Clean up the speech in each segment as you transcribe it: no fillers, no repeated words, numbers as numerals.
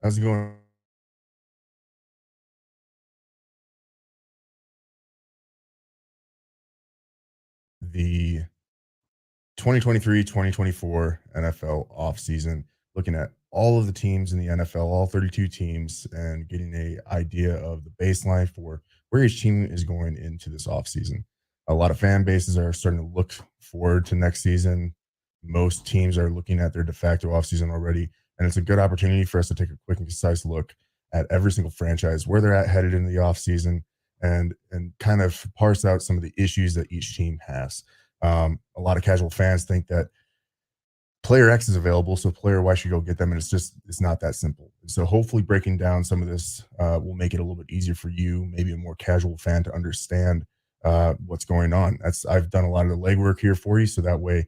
How's it going? The 2023-2024 NFL offseason, looking at all of the teams in the NFL, all 32 teams, and getting a idea of the baseline for where each team is going into this offseason. A lot of fan bases are starting to look forward to next season. Most teams are looking at their de facto offseason already, and it's a good opportunity for us to take a quick and concise look at every single franchise, where they're at headed in the offseason, and kind of parse out some of the issues that each team has. A lot of casual fans think that player X is available, so player Y should go get them, and it's not that simple. So hopefully, breaking down some of this will make it a little bit easier for you, maybe a more casual fan, to understand what's going on. I've done a lot of the legwork here for you, so that way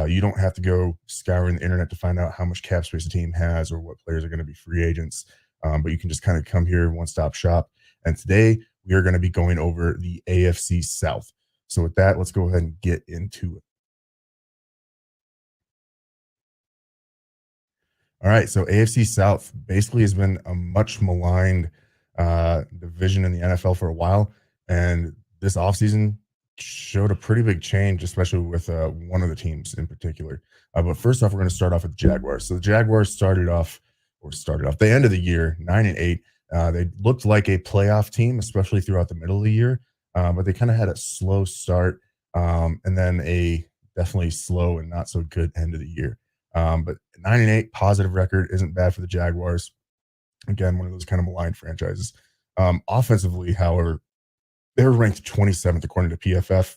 you don't have to go scouring the internet to find out how much cap space a team has or what players are going to be free agents. But you can just kind of come here, one stop shop. And today we are going to be going over the AFC South. So with that, let's go ahead and get into it. All right, so AFC South basically has been a much maligned division in the NFL for a while, and this offseason showed a pretty big change, especially with one of the teams in particular. But first off, we're going to start off with the Jaguars. So the Jaguars started off the end of the year 9-8. They looked like a playoff team, especially throughout the middle of the year, but they kind of had a slow start, and then a definitely slow and not so good end of the year. But 9-8 positive record isn't bad for the Jaguars. Again, one of those kind of maligned franchises. Offensively, however, they were ranked 27th according to PFF.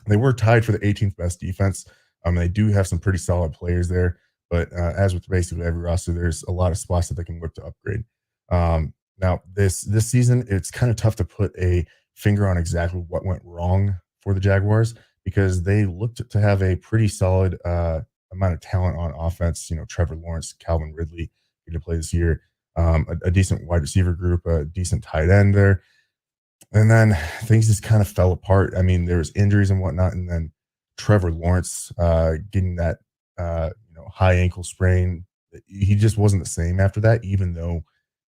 They were tied for the 18th best defense. They do have some pretty solid players there, but as with basically every roster, there's a lot of spots that they can look to upgrade. Now, this season, it's kind of tough to put a finger on exactly what went wrong for the Jaguars, because they looked to have a pretty solid amount of talent on offense. You know, Trevor Lawrence, Calvin Ridley to play this year, a decent wide receiver group, a decent tight end there, and then things just kind of fell apart. I mean, there was injuries and whatnot, and then Trevor Lawrence getting that high ankle sprain. He just wasn't the same after that, even though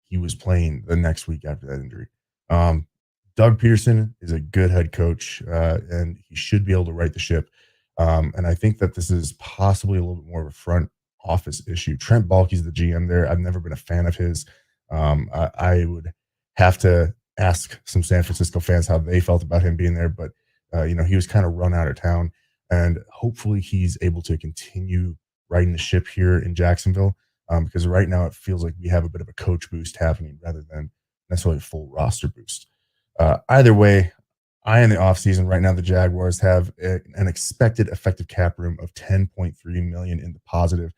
he was playing the next week after that injury. Um, Doug Peterson is a good head coach, and he should be able to right the ship. And I think that this is possibly a little bit more of a front office issue. Trent Baalke's the GM there. I've never been a fan of his. I would have to ask some San Francisco fans how they felt about him being there, but he was kind of run out of town, and hopefully he's able to continue riding the ship here in Jacksonville, because right now it feels like we have a bit of a coach boost happening rather than necessarily a full roster boost. Either way, I in the offseason right now, the Jaguars have an expected effective cap room of 10.3 million in the positive.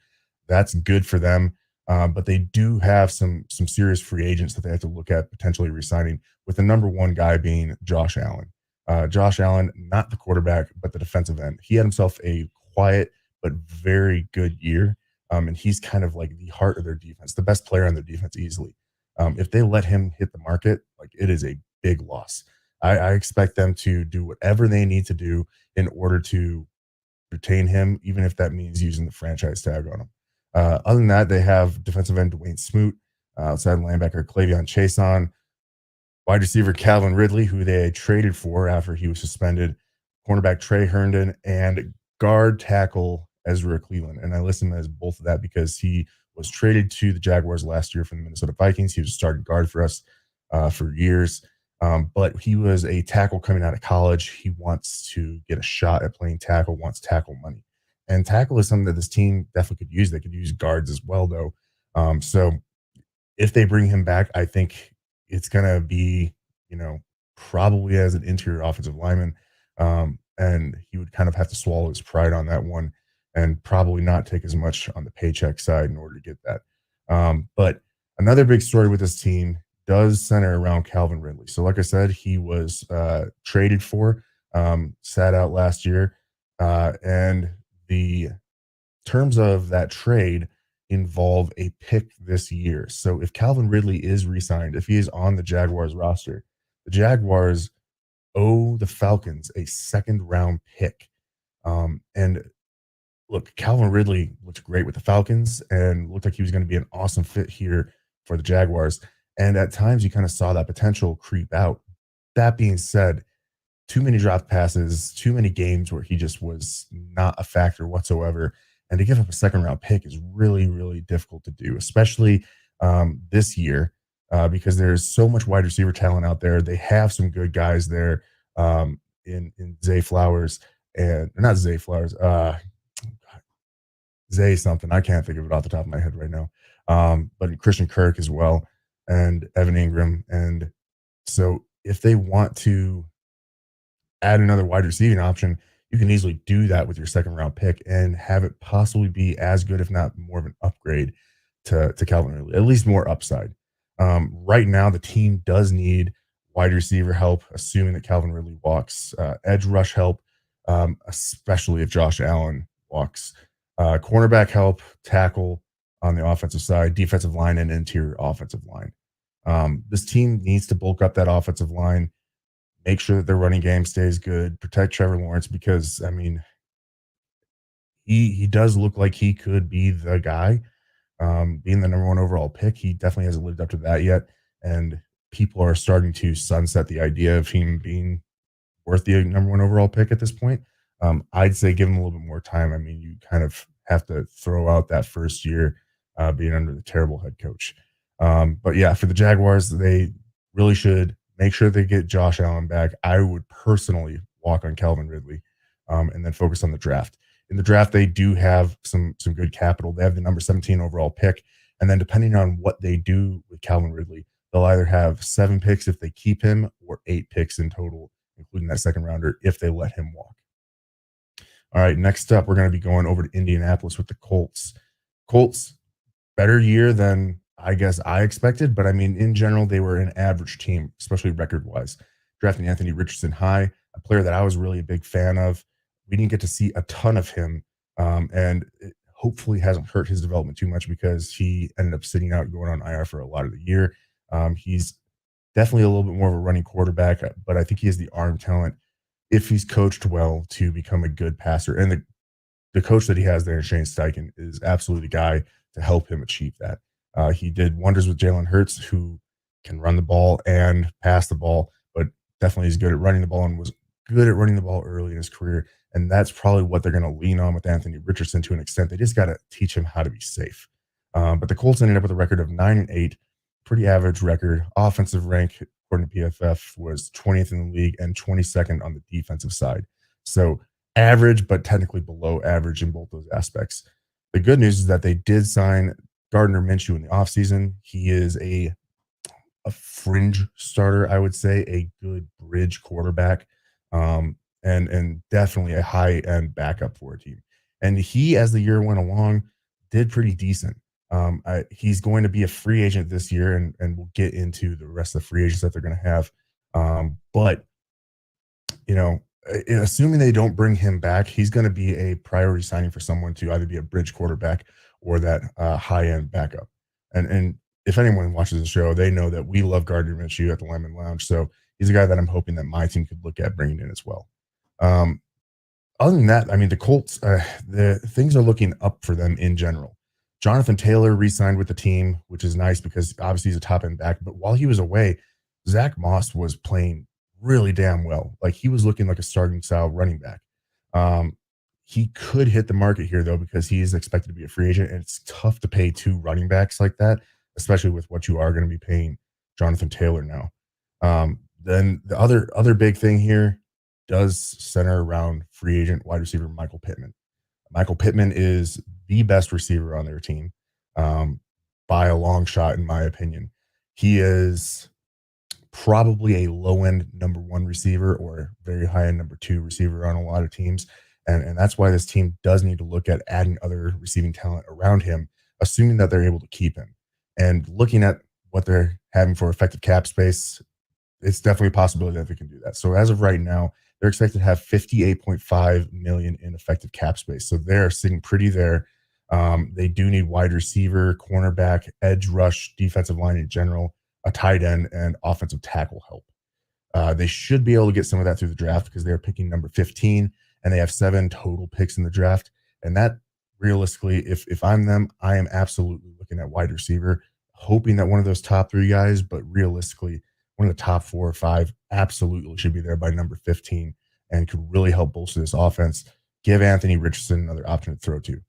That's good for them. But they do have some serious free agents that they have to look at potentially resigning, with the number one guy being Josh Allen. Josh Allen, not the quarterback, but the defensive end. He had himself a quiet but very good year. And he's kind of like the heart of their defense, the best player on their defense easily. If they let him hit the market, like, it is a big loss. I expect them to do whatever they need to do in order to retain him, even if that means using the franchise tag on him. Other than that, they have defensive end Dwayne Smoot, outside linebacker Clavion Chason, wide receiver Calvin Ridley, who they traded for after he was suspended, cornerback Trey Herndon, and guard tackle Ezra Cleveland. And I list him as both of that because he was traded to the Jaguars last year from the Minnesota Vikings. He was a starting guard for us for years. But he was a tackle coming out of college. He wants to get a shot at playing tackle, wants tackle money. And tackle is something that this team definitely could use. They could use guards as well, though. So if they bring him back, I think it's going to be, probably as an interior offensive lineman. And he would kind of have to swallow his pride on that one and probably not take as much on the paycheck side in order to get that. But another big story with this team does center around Calvin Ridley. So, like I said, he was traded for, sat out last year, and the terms of that trade involve a pick this year. So, if Calvin Ridley is re-signed, if he is on the Jaguars roster, the Jaguars owe the Falcons a second round pick. And look, Calvin Ridley looked great with the Falcons and looked like he was going to be an awesome fit here for the Jaguars. And at times you kind of saw that potential creep out. That being said, too many dropped passes, too many games where he just was not a factor whatsoever. And to give up a second round pick is really, really difficult to do, especially this year, because there's so much wide receiver talent out there. They have some good guys there in Zay Flowers and not Zay Flowers, Zay something. I can't think of it off the top of my head right now. But Christian Kirk as well and Evan Ingram. And so if they want to add another wide receiving option, you can easily do that with your second round pick and have it possibly be as good, if not more of an upgrade to Calvin Ridley, at least more upside. Right now, the team does need wide receiver help, assuming that Calvin Ridley walks, edge rush help, especially if Josh Allen walks, cornerback help, tackle on the offensive side, defensive line, and interior offensive line. This team needs to bulk up that offensive line, make sure that their running game stays good, protect Trevor Lawrence because I mean he does look like he could be the guy. Being the number one overall pick, he definitely hasn't lived up to that yet, and people are starting to sunset the idea of him being worth the number one overall pick at this point. I'd say give him a little bit more time. I mean, you kind of have to throw out that first year being under the terrible head coach. But yeah, for the Jaguars, they really should make sure they get Josh Allen back. I would personally walk on Calvin Ridley and then focus on the draft. In the draft, they do have some good capital. They have the number 17 overall pick. And then depending on what they do with Calvin Ridley, they'll either have 7 picks if they keep him or 8 picks in total, including that second rounder, if they let him walk. All right, next up, we're going to be going over to Indianapolis with the Colts. Colts, better year than I guess I expected, but I mean, in general, they were an average team, especially record wise. Drafting Anthony Richardson high, a player that I was really a big fan of. We didn't get to see a ton of him, and it hopefully hasn't hurt his development too much because he ended up sitting out going on IR for a lot of the year. He's definitely a little bit more of a running quarterback, but I think he has the arm talent if he's coached well to become a good passer. And the coach that he has there, Shane Steichen, is absolutely the guy to help him achieve that. He did wonders with Jalen Hurts, who can run the ball and pass the ball, but definitely is good at running the ball and was good at running the ball early in his career. And that's probably what they're going to lean on with Anthony Richardson to an extent. They just got to teach him how to be safe. But the Colts ended up with a record of 9-8, pretty average record. Offensive rank, according to PFF, was 20th in the league and 22nd on the defensive side. So average, but technically below average in both those aspects. The good news is that they did sign Gardner Minshew in the offseason. He is a fringe starter, I would say, a good bridge quarterback, and definitely a high end backup for a team. And he, as the year went along, did pretty decent. He's going to be a free agent this year, and we'll get into the rest of the free agents that they're going to have. But you know, assuming they don't bring him back, he's going to be a priority signing for someone to either be a bridge quarterback or that high-end backup. And if anyone watches the show, they know that we love Gardner Minshew at the Lineman Lounge. So he's a guy that I'm hoping that my team could look at bringing in as well. Other than that, I mean, the Colts, the things are looking up for them in general. Jonathan Taylor re-signed with the team, which is nice because obviously he's a top-end back. But while he was away, Zach Moss was playing really damn well. Like he was looking like a starting style running back. He could hit the market here though, because he is expected to be a free agent, and it's tough to pay 2 running backs like that, especially with what you are going to be paying Jonathan Taylor now. Then the other big thing here does center around free agent wide receiver Michael Pittman. Michael Pittman is the best receiver on their team by a long shot, in my opinion. He is probably a low-end number 1 receiver or very high-end number 2 receiver on a lot of teams. And that's why this team does need to look at adding other receiving talent around him, assuming that they're able to keep him. And looking at what they're having for effective cap space, it's definitely a possibility that they can do that. So as of right now, they're expected to have $58.5 million in effective cap space. So they're sitting pretty there. They do need wide receiver, cornerback, edge rush, defensive line in general, a tight end, and offensive tackle help. They should be able to get some of that through the draft because they're picking number 15, and they have 7 total picks in the draft. And that, realistically, if I'm them, I am absolutely looking at wide receiver hoping that one of those top three guys, but realistically, one of the top 4 or 5 absolutely should be there by number 15 and could really help bolster this offense. Give Anthony Richardson another option to throw to.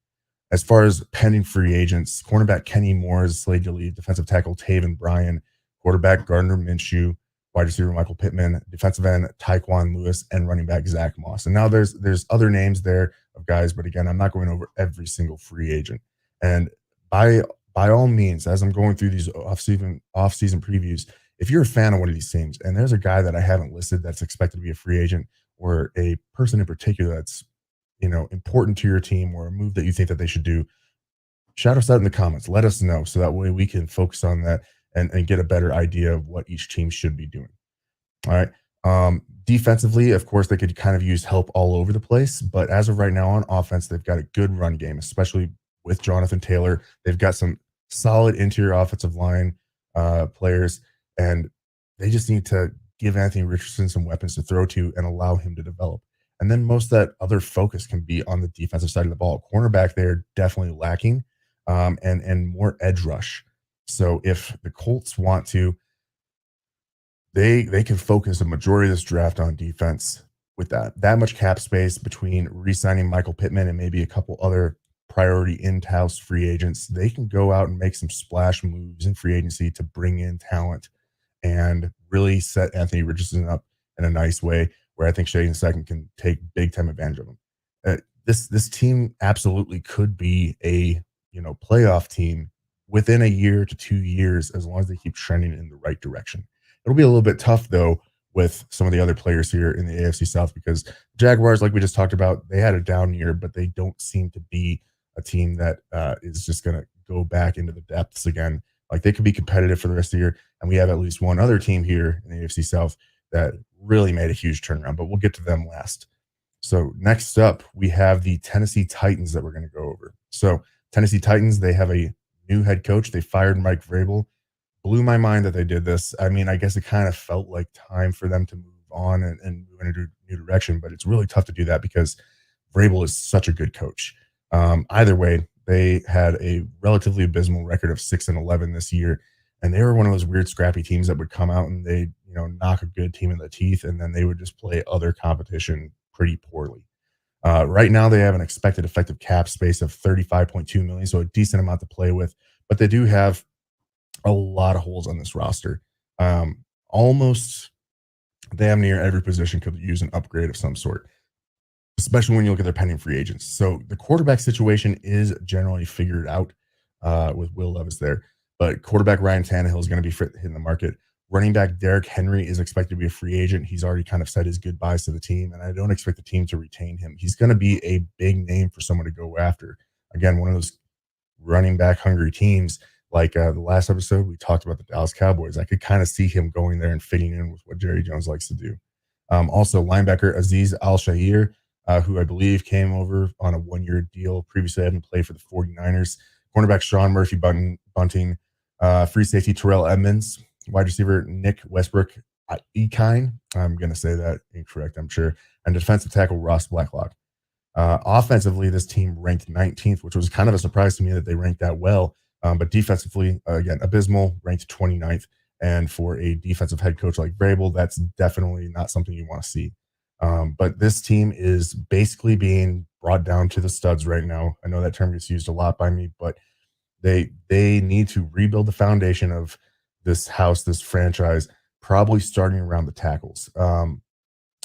As far as pending free agents, cornerback Kenny Moore is slated to leave, defensive tackle Taven Bryan, quarterback Gardner Minshew, wide receiver Michael Pittman, defensive end Tyquan Lewis, and running back Zach Moss. And now there's other names there of guys, but again, I'm not going over every single free agent. And by by all means, as I'm going through these offseason previews, if you're a fan of one of these teams, and there's a guy that I haven't listed that's expected to be a free agent, or a person in particular that's important to your team, or a move that you think that they should do, shout us out in the comments. Let us know so that way we can focus on that and get a better idea of what each team should be doing. All right. Defensively, of course, they could kind of use help all over the place, but as of right now on offense, they've got a good run game, especially with Jonathan Taylor. They've got some solid interior offensive line players, and they just need to give Anthony Richardson some weapons to throw to and allow him to develop. And then most of that other focus can be on the defensive side of the ball. Cornerback, they're definitely lacking, and more edge rush. So if the Colts want to, they can focus a majority of this draft on defense with that much cap space between re-signing Michael Pittman and maybe a couple other priority in-house free agents. They can go out and make some splash moves in free agency to bring in talent and really set Anthony Richardson up in a nice way where I think Shady Second can take big time advantage of him. This team absolutely could be a playoff team within a year to 2 years as long as they keep trending in the right direction. It'll be a little bit tough though with some of the other players here in the AFC South because Jaguars, like we just talked about, they had a down year, but they don't seem to be a team that is just going to go back into the depths again. Like they could be competitive for the rest of the year, and we have at least one other team here in the AFC South that really made a huge turnaround, but we'll get to them last. So next up, we have the Tennessee Titans that we're going to go over. So Tennessee Titans, they have a new head coach. They fired Mike Vrabel. Blew my mind that they did this. I mean, I guess it kind of felt like time for them to move on and move in a new direction, but it's really tough to do that because Vrabel is such a good coach. Either way, they had a relatively abysmal record of 6-11 this year, and they were one of those weird scrappy teams that would come out and they knock a good team in the teeth, and then they would just play other competition pretty poorly. Right now, they have an expected effective cap space of 35.2 million, so a decent amount to play with, but they do have a lot of holes on this roster. Almost damn near every position could use an upgrade of some sort, especially when you look at their pending free agents. So the quarterback situation is generally figured out with Will Levis there, but quarterback Ryan Tannehill is going to be hitting the market. Running back Derrick Henry is expected to be a free agent. He's already kind of said his goodbyes to the team, and I don't expect the team to retain him. He's going to be a big name for someone to go after. Again, one of those running back hungry teams. Like the last episode, we talked about the Dallas Cowboys. I could kind of see him going there and fitting in with what Jerry Jones likes to do. Also, linebacker Azeez Al-Shaair, who I believe came over on a one-year deal. Previously, hadn't played for the 49ers. Cornerback Sean Murphy Bunting, free safety Terrell Edmonds, wide receiver Nick Westbrook Ekine. I'm going to say that incorrect, I'm sure. And defensive tackle Ross Blacklock. Offensively, this team ranked 19th, which was kind of a surprise to me that they ranked that well. But defensively, again, abysmal, ranked 29th. And for a defensive head coach like Vrabel, that's definitely not something you want to see. But this team is basically being brought down to the studs right now. I know that term gets used a lot by me, but they need to rebuild the foundation of this house, this franchise, probably starting around the tackles.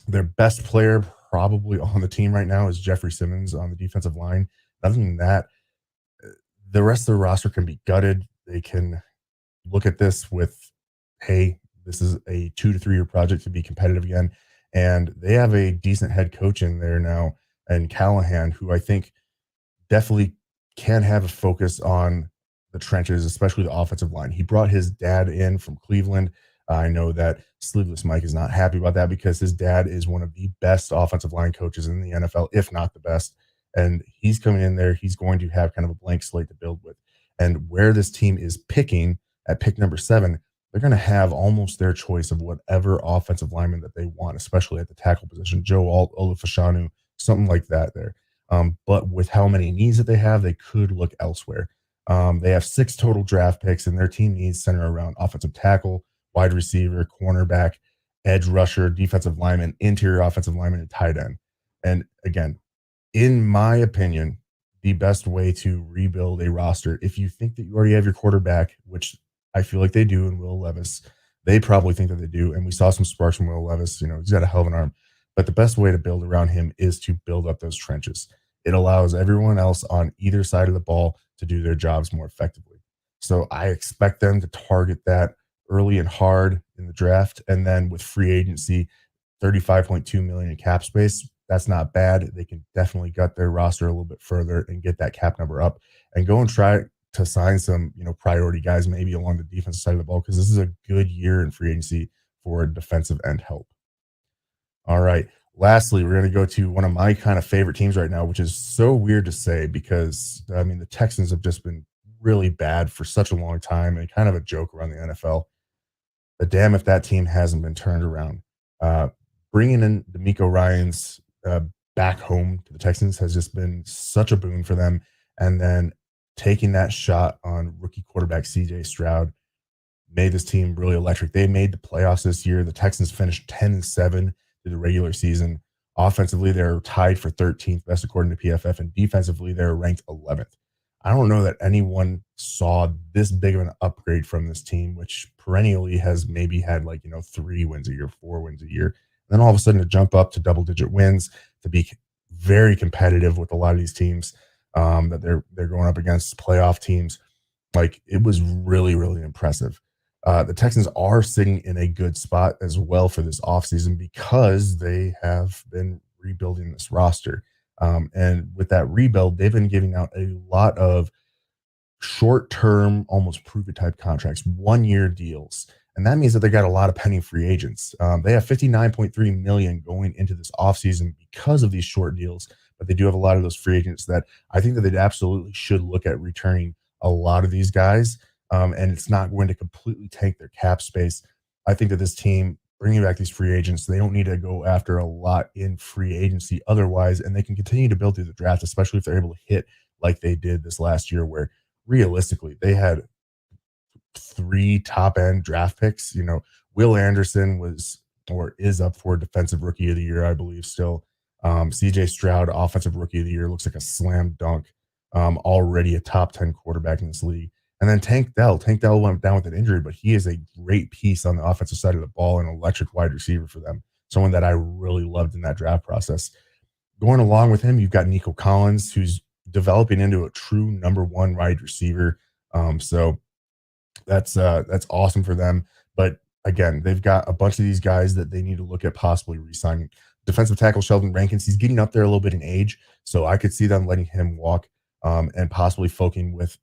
Their best player probably on the team right now is Jeffrey Simmons on the defensive line. Other than that, the rest of the roster can be gutted. They can look at this with, hey, this is a 2 to 3 year project to be competitive again. And they have a decent head coach in there now, and Callahan, who I think definitely can have a focus on the trenches, especially the offensive line. He brought his dad in from Cleveland. I know that Sleeveless Mike is not happy about that because his dad is one of the best offensive line coaches in the NFL, if not the best. And he's coming in there. He's going to have kind of a blank slate to build with. And where this team is picking at pick number 7, they're going to have almost their choice of whatever offensive lineman that they want, especially at the tackle position, Joe Olufashanu, something like that there. But with how many needs that they have, they could look elsewhere. They have 6 total draft picks, and their team needs center around offensive tackle, wide receiver, cornerback, edge rusher, defensive lineman, interior offensive lineman, and tight end. And again, in my opinion, the best way to rebuild a roster, if you think that you already have your quarterback, which I feel like they do in Will Levis, they probably think that they do. And we saw some sparks from Will Levis. He's got a hell of an arm. But the best way to build around him is to build up those trenches. It allows everyone else on either side of the ball to do their jobs more effectively. So I expect them to target that early and hard in the draft. And then with free agency, 35.2 million in cap space, that's not bad. They can definitely gut their roster a little bit further and get that cap number up and go and try to sign some, priority guys maybe along the defensive side of the ball, because this is a good year in free agency for defensive end help. All right. Lastly, we're going to go to one of my kind of favorite teams right now, which is so weird to say because the Texans have just been really bad for such a long time and kind of a joke around the NFL. But damn if that team hasn't been turned around. Uh, Bringing in D'Amico Ryans back home to the Texans has just been such a boon for them. And then taking that shot on rookie quarterback CJ Stroud made this team really electric. They made the playoffs this year. The Texans finished 10-7 through the regular season. Offensively, they're tied for 13th best according to PFF, and defensively, they're ranked 11th. I don't know that anyone saw this big of an upgrade from this team, which perennially has maybe had 3 wins a year, 4 wins a year. And then all of a sudden to jump up to double-digit wins, to be very competitive with a lot of these teams that they're going up against, playoff teams. It was really, really impressive. The Texans are sitting in a good spot as well for this offseason because they have been rebuilding this roster. And with that rebuild, they've been giving out a lot of short-term, almost prove-it type contracts, 1-year deals. And that means that they got a lot of pending free agents. They have 59.3 million going into this offseason because of these short deals, but they do have a lot of those free agents that I think that they absolutely should look at returning a lot of these guys. And it's not going to completely tank their cap space. I think that this team bringing back these free agents, they don't need to go after a lot in free agency otherwise, and they can continue to build through the draft, especially if they're able to hit like they did this last year, where realistically they had 3 top end draft picks. Will Anderson was or is up for defensive rookie of the year, I believe, still. CJ Stroud, offensive rookie of the year, looks like a slam dunk. Already a top 10 quarterback in this league. And then Tank Dell. Tank Dell went down with an injury, but he is a great piece on the offensive side of the ball, an electric wide receiver for them. Someone that I really loved in that draft process. Going along with him, you've got Nico Collins, who's developing into a true number 1 wide receiver. So that's awesome for them. But again, they've got a bunch of these guys that they need to look at possibly re-signing. Defensive tackle Sheldon Rankins, he's getting up there a little bit in age, so I could see them letting him walk and possibly focusing with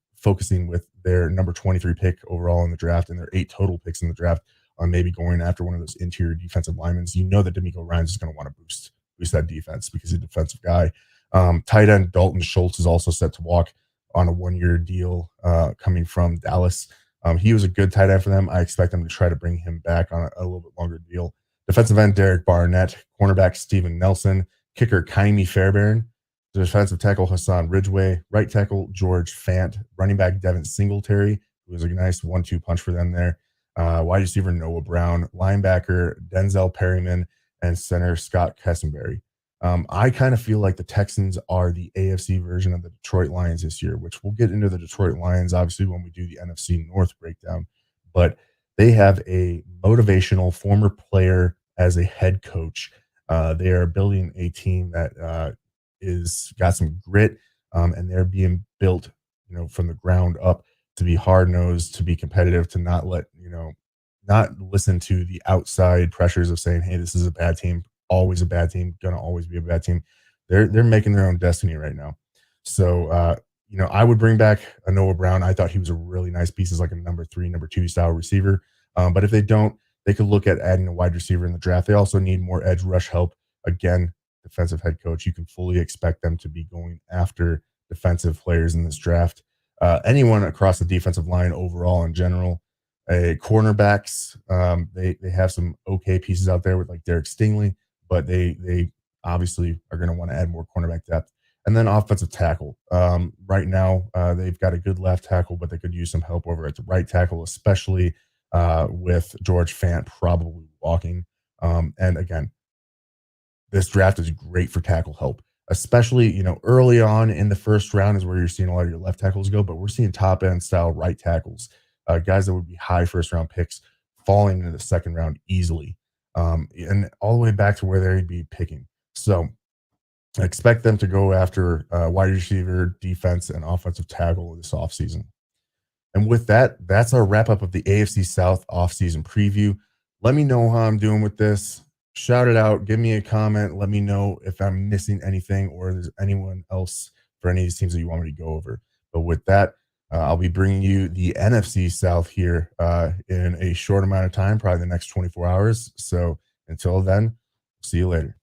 their number 23 pick overall in the draft and their 8 total picks in the draft on maybe going after one of those interior defensive linemen. You know that D'Amico Ryans is going to want to boost that defense because he's a defensive guy. Tight end Dalton Schultz is also set to walk on a 1-year deal coming from Dallas. He was a good tight end for them. I expect them to try to bring him back on a little bit longer deal. Defensive end Derek Barnett, cornerback Steven Nelson, kicker Kaimi Fairbairn, defensive tackle Hassan Ridgeway, right tackle George Fant, running back Devin Singletary, who was a nice 1-2 punch for them there. Wide receiver Noah Brown, linebacker Denzel Perryman, and center Scott Kessenberry. I kind of feel like the Texans are the AFC version of the Detroit Lions this year, which we'll get into the Detroit Lions, obviously, when we do the NFC North breakdown. But they have a motivational former player as a head coach. They are building a team that is got some grit, and they're being built, from the ground up to be hard nosed, to be competitive, to not not listen to the outside pressures of saying, "Hey, this is a bad team." Always a bad team, gonna always be a bad team. They're making their own destiny right now. So I would bring back a Noah Brown. I thought he was a really nice piece as like a number 3, number 2 style receiver. But if they don't, they could look at adding a wide receiver in the draft. They also need more edge rush help. Again, defensive head coach, you can fully expect them to be going after defensive players in this draft. Anyone across the defensive line overall in general. Cornerbacks, they have some okay pieces out there with like Derek Stingley, but they obviously are going to want to add more cornerback depth. And then offensive tackle. Right now, they've got a good left tackle, but they could use some help over at the right tackle, especially with George Fant probably walking. And again, this draft is great for tackle help, especially early on in the first round is where you're seeing a lot of your left tackles go, but we're seeing top end style right tackles, guys that would be high first round picks falling into the second round easily, and all the way back to where they'd be picking. So I expect them to go after wide receiver, defense, and offensive tackle this offseason. And with that, that's our wrap up of the AFC South offseason preview. Let me know how I'm doing with this. Shout it out. Give me a comment. Let me know if I'm missing anything or there's anyone else for any of these teams that you want me to go over. But with that, I'll be bringing you the NFC South here in a short amount of time, probably the next 24 hours. So until then, see you later.